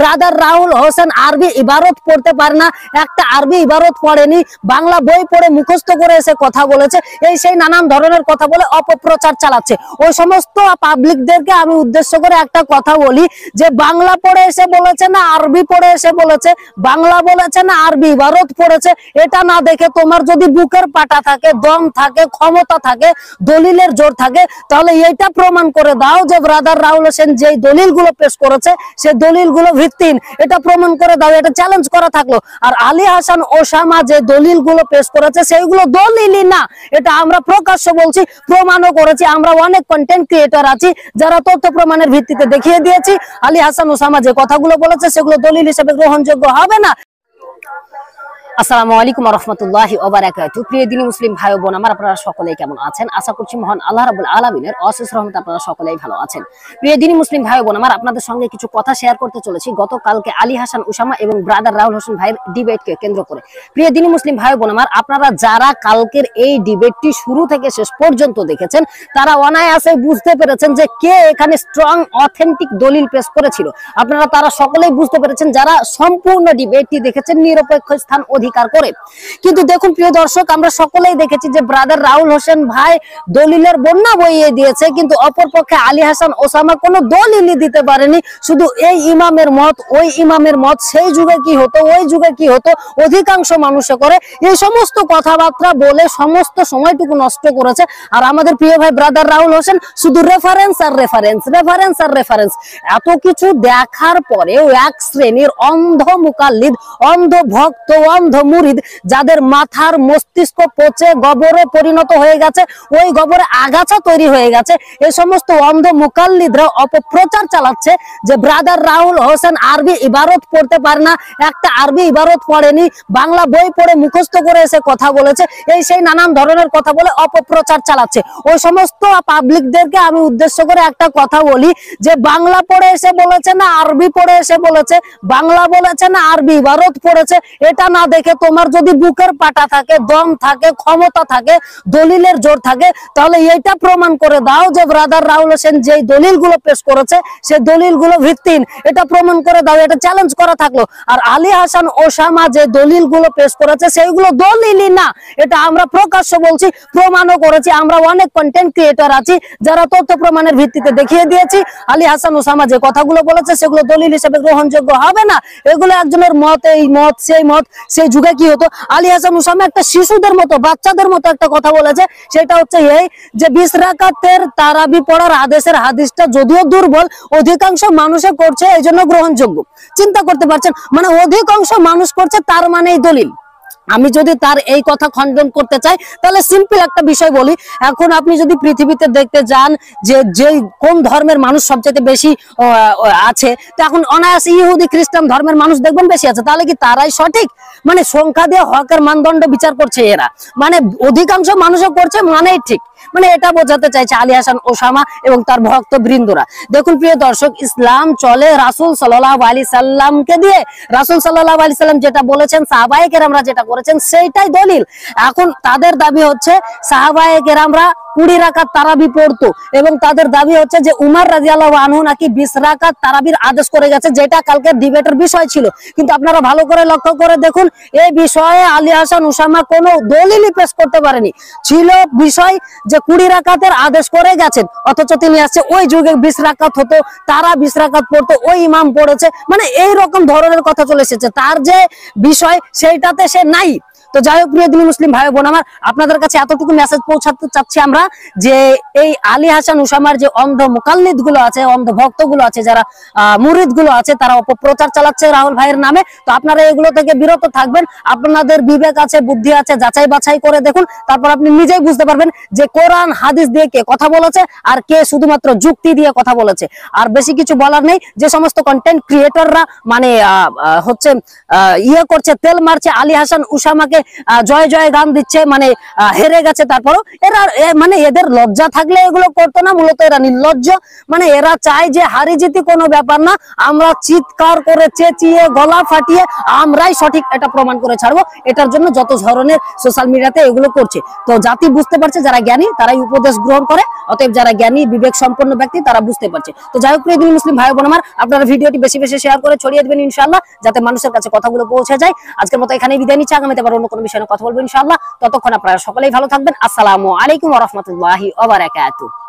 Brother Rahul Hossain আরবি ইবারত পড়তে পারে না, একটা আরবি ইবারত পড়েনি, বাংলা বই পড়ে মুখস্থ করে এসে কথা বলেছে, এই সেই নানান ধরনের কথা বলে অপপ্রচার চালাচ্ছে। ওই সমস্ত পাবলিকদেরকে আমি উদ্দেশ্য করে একটা কথা বলি যে বাংলা পড়ে এসে বলেছে না আরবি পড়ে এসে বলেছে, বাংলা বলেছে না আরবি ইবারত পড়েছে, এটা না দেখে তোমার যদি বুকের পাটা থাকে, দম থাকে, ক্ষমতা থাকে, দলিলের জোর থাকে, তাহলে এইটা প্রমাণ করে দাও যে ব্রাদার রাহুল হোসেন যেই দলিলগুলো পেশ করেছে সেই দলিলগুলো ভিত্তিহীন, এটা প্রমাণ করে দাও, এটা চ্যালেঞ্জ করা থাকলো। আর আলী হাসান ওসামা যে দলিলগুলো পেশ করেছে সেইগুলো দলিলই না, এটা আমরা প্রকাশ্য বলছি, প্রমাণও করেছি। আমরা অনেক কন্টেন্ট ক্রিয়েটর আছি যারা তথ্য প্রমাণের ভিত্তিতে দেখিয়ে দিয়েছি আলী হাসান ওসামা যে কথাগুলো বলেছে সেগুলো দলিল হিসেবে গ্রহণযোগ্য হবে না। আসসালামু আলাইকুম ওয়া রাহমাতুল্লাহি ওয়া বারাকাতুহু। প্রিয় দিনী মুসলিম ভাই ও বোন আমার, আপনারা সকলেই কেমন আছেন? আশা করছি মহান আল্লাহ রাব্বুল আলামিনের অশেষ রহমতে আপনারা সকলেই ভালো আছেন। প্রিয় দিনী মুসলিম ভাই ও বোন আমার, আপনাদের সঙ্গে কিছু কথা শেয়ার করতে চলেছি গতকালকে আলী হাসান ওসামা এবং ব্রাদার রাহুল হোসেন ভাইয়ের ডিবেটকে কেন্দ্র করে। প্রিয় দিনী মুসলিম ভাই ও বোন আমার, আপনারা যারা কালকের এই ডিবেটটি শুরু থেকে শেষ পর্যন্ত দেখেছেন তারা অনায়াসে বুঝতে পেরেছেন যে কে এখানে স্ট্রং অথেন্টিক দলিল পেশ করেছিল। আপনারা তারা সকলেই বুঝতে পেরেছেন যারা সম্পূর্ণ ডিবেটটি দেখেছেন নিরপেক্ষ স্থান অধিকার করে। কিন্তু দেখুন প্রিয় দর্শক, আমরা সকলেই দেখেছি যে ব্রাদার রাহুল হোসেন ভাই দলিলের বন্যা বইয়ে দিয়েছে, কিন্তু অপরপক্ষে আলী হাসান ওসামা কোনো দলিলই দিতে পারেনি। শুধু এই ইমামের মত, ওই ইমামের মত, সেই যুগে কি হতো, ওই যুগে কি হতো, অধিকাংশ মানুষে করে, এই সমস্ত কথাবার্তা বলে সমস্ত সময়টুকু নষ্ট করেছে। আর আমাদের প্রিয় ভাই ব্রাদার রাহুল হোসেন শুধু রেফারেন্স আর রেফারেন্স, রেফারেন্স আর রেফারেন্স। এত কিছু দেখার পরেও এক শ্রেণীর অন্ধ মুকাল্লিদ, অন্ধ ভক্ত, অন্ধ মুরিদ, যাদের মাথার মস্তিষ্ক পচে গোবরে পরিণত হয়ে গেছে, ওই গোবরে আগাছা তৈরি হয়ে গেছে, এই সমস্ত অন্ধ মুকাল্লিদরা অপপ্রচার চালাচ্ছে যে ব্রাদার রাহুল হোসেন আরবি ইবারত পড়তে পারে না, একটা আরবি ইবারত পড়েনি, বাংলা বই পড়ে মুখস্থ করে এসে কথা বলেছে, এই সেই নানান ধরনের কথা বলে অপপ্রচার চালাচ্ছে। ওই সমস্ত পাবলিকদেরকে আমি উদ্দেশ্য করে একটা কথা বলি যে বাংলা পড়ে এসে বলেছে না আরবি পড়ে এসে বলেছে, বাংলা বলেছে না আরবি ইবারত পড়েছে, এটা না দেখে তোমার যদি বুকের পাটা থাকে, দম থাকে, ক্ষমতা থাকে, দলিলের জোর থাকে, তাহলে এইটা প্রমাণ করে দাও যে ব্রাদার রাহুল হোসেন যেই দলিলগুলো পেশ করেছে সেই দলিলগুলো ভিত্তিহীন, এটা প্রমাণ করে দাও, এটা চ্যালেঞ্জ করা থাকলো। আর আলী হাসান ওসামা যে দলিলগুলো পেশ করেছে সেইগুলো দলিলই না, এটা আমরা প্রকাশ্য বলছি, প্রমাণও করেছি। আমরা অনেক কন্টেন্ট ক্রিয়েটর আছি যারা তথ্য প্রমাণের ভিত্তিতে দেখিয়ে দিয়েছি আলী হাসান ওসামা যে কথাগুলো বলেছে সেগুলো দলিল হিসেবে গ্রহণযোগ্য হবে না। এগুলো একজনের মত, এই মত, সেই মত, সেই যুগে কি হতো। আলী হাসান ওসামা একটা শিশুদের মতো, বাচ্চাদের মতো একটা কথা বলেছে, সেটা হচ্ছে এই যে 20 রাকাতের তারাবি পড়ার আদেশের হাদিসটা যদিও দুর্বল, অধিকাংশ মানুষে করছে এই জন্য গ্রহণযোগ্য। চিন্তা করতে পারছেন, মানে অধিকাংশ মানুষ করছে তার মানে এই দলিল। আমি যদি তার এই কথা খণ্ডন করতে চাই তাহলে সিম্পল একটা বিষয় বলি, এখন আপনি যদি পৃথিবীতে দেখতে যান যে কোন ধর্মের মানুষ সবচেয়ে বেশি আছে, তো এখন অনায়াসে ইহুদি খ্রিস্টান ধর্মের মানুষ দেখবেন বেশি আছে, তাহলে কি তারাই সঠিক? মানে সংখ্যা দিয়ে হকের মানদণ্ড বিচার করছে এরা, মানে অধিকাংশ মানুষও করছে মানেই ঠিক, মানে এটা বোঝাতে চাইছে আলী হাসান ওসামা এবং তার ভক্ত বৃন্দরা। দেখুন প্রিয় দর্শক, ইসলাম চলে রাসূল সাল্লাল্লাহু আলাইহি সাল্লামকে দিয়ে। রাসূল সাল্লাল্লাহু আলাইহি সাল্লাম যেটা বলেছেন, সাহাবায়ে কেরামরা যেটা করেছেন সেইটাই দলিল। এখন তাদের দাবি হচ্ছে সাহাবায়ে কেরামরা 20 রাকাত তারাবি পড়তো এবং তাদের দাবি হচ্ছে যে উমর রাদিয়াল্লাহু আনহু নাকি 20 রাকাত তারাবির আদেশ করে গেছে, যেটা কালকে ডিবেটের বিষয় ছিল। কিন্তু আপনারা ভালো করে লক্ষ্য করে দেখুন, এই বিষয়ে আলী হাসান ওসামা কোনো দলিলই পেশ করতে পারেনি। ছিল বিষয় যে 20 রাকাতের আদেশ করে গেছেন, অথচ তিনি আসছে ওই যুগে 20 রাকাত হতো, তারা 20 রাকাত পড়তো, ওই ইমাম পড়েছে, মানে এই রকম ধরনের কথা চলে এসেছে। তার যে বিষয় সেইটাতে সে নাই। তো যাই হোক প্রিয় দিনী মুসলিম ভাই বোন আমার, আপনাদের কাছে এতটুকু মেসেজ পৌঁছাতে চাচ্ছি আমরা যে এই আলী হাসান ওসামার যে অন্ধ মুকাল্লিদ গুলো আছে, অন্ধ ভক্ত গুলো আছে, যারা মুরিদ গুলো আছে, তারা অপপ্রচার চালাচ্ছে রাহুল ভাইয়ের নামে। তো আপনারা এগুলো থেকে বিরত থাকবেন, আপনাদের বিবেক আছে, বুদ্ধি আছে, যাচাই বাছাই করে দেখুন, তারপর আপনি নিজেই বুঝতে পারবেন যে কোরআন হাদিস দিয়ে কে কথা বলেছে আর কে শুধুমাত্র যুক্তি দিয়ে কথা বলেছে। আর বেশি কিছু বলার নেই। যে সমস্ত কন্টেন্ট ক্রিয়েটররা মানে হচ্ছে ইয়ে করছে, তেল মারছে আলী হাসান ওসামাকে জয় জয় গান দিচ্ছে, মানে হেরে গেছে। তারপরও এরা মানে এদের লজ্জা থাকলে এগুলো করতো না, মূলত এরা নির্লজ্জ। মানে এরা চায় যে হারি জিতি কোনো ব্যাপার না, আমরা চিৎকার করে চেঁচিয়ে গলা ফাটিয়ে আমরাই সঠিক এটা প্রমাণ করে ছাড়বো। এটার জন্য যত ধরনের সোশ্যাল মিডিয়াতে এগুলো করছে। তো জাতি বুঝতে পারছে, যারা জ্ঞানী তারাই উপদেশ গ্রহণ করে, অতএব যারা জ্ঞানী বিবেক সম্পন্ন ব্যক্তি তারা বুঝতে পারছে। তো যাই হোক প্রিয় দিনী মুসলিম ভাই বোন আমার, আপনারা ভিডিওটি বেশি বেশি শেয়ার করে ছড়িয়ে দেবেন ইনশাআল্লাহ, যাতে মানুষের কাছে কথাগুলো পৌঁছে যায়। আজকের মতো এখানেই বিদায় নিচ্ছি, আগামীতে আবার অন্য কোনো বিষয়ে কথা বলবো ইনশাআল্লাহ। ততক্ষণ আপনারা সকলেই ভালো থাকবেন। আসসালামু আলাইকুম ওয়া রাহমাতুল্লাহি ওয়া বারাকাতুহু।